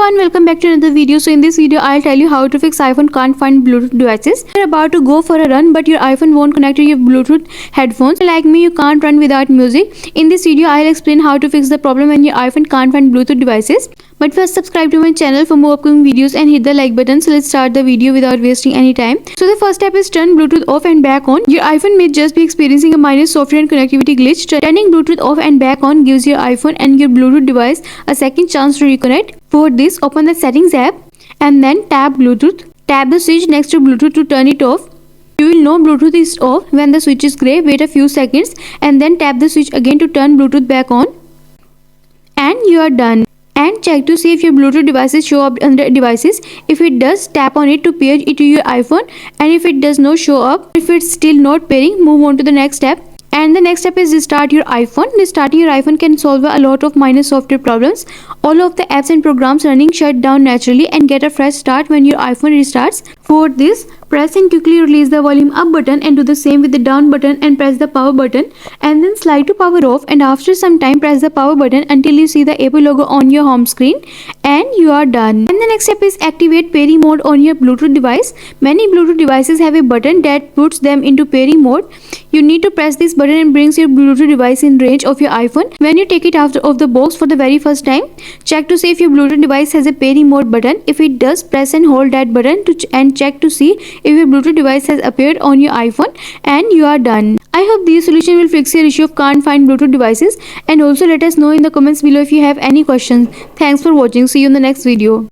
Everyone, welcome back to another video. So in this video I'll tell you how to fix iPhone can't find Bluetooth devices. You're about to go for a run but your iPhone won't connect to your Bluetooth headphones. Like me, you can't run without music. In this video I'll explain how to fix the problem when your iPhone can't find Bluetooth devices. But first, subscribe to my channel for more upcoming videos and hit the like button. So let's start the video without wasting any time. So the first step is turn Bluetooth off and back on. Your iPhone may just be experiencing a minor software and connectivity glitch. Turning Bluetooth off and back on gives your iPhone and your Bluetooth device a second chance to reconnect. For this, open the settings app and then tap Bluetooth. Tap the switch next to Bluetooth to turn it off. You will know Bluetooth is off when the switch is grey. Wait a few seconds and then tap the switch again to turn Bluetooth back on. And you are done. And check to see if your Bluetooth devices show up under devices. If it does, tap on it to pair it to your iPhone. And if it does not show up, if it's still not pairing, move on to the next step. And the next step is restart your iPhone. Restarting your iPhone can solve a lot of minor software problems. All of the apps and programs running shut down naturally and get a fresh start when your iPhone restarts. For this, press and quickly release the volume up button and do the same with the down button and press the power button and then slide to power off, and after some time press the power button until you see the Apple logo on your home screen and you are done. And the next step is activate pairing mode on your Bluetooth device. Many Bluetooth devices have a button that puts them into pairing mode. You need to press this button and brings your Bluetooth device in range of your iPhone. When you take it out of the box for the very first time, check to see if your Bluetooth device has a pairing mode button. If it does, press and hold that button and check to see if your Bluetooth device has appeared on your iPhone and you are done. I hope this solution will fix your issue of can't find Bluetooth devices, and also let us know in the comments below if you have any questions. Thanks for watching. See you in the next video.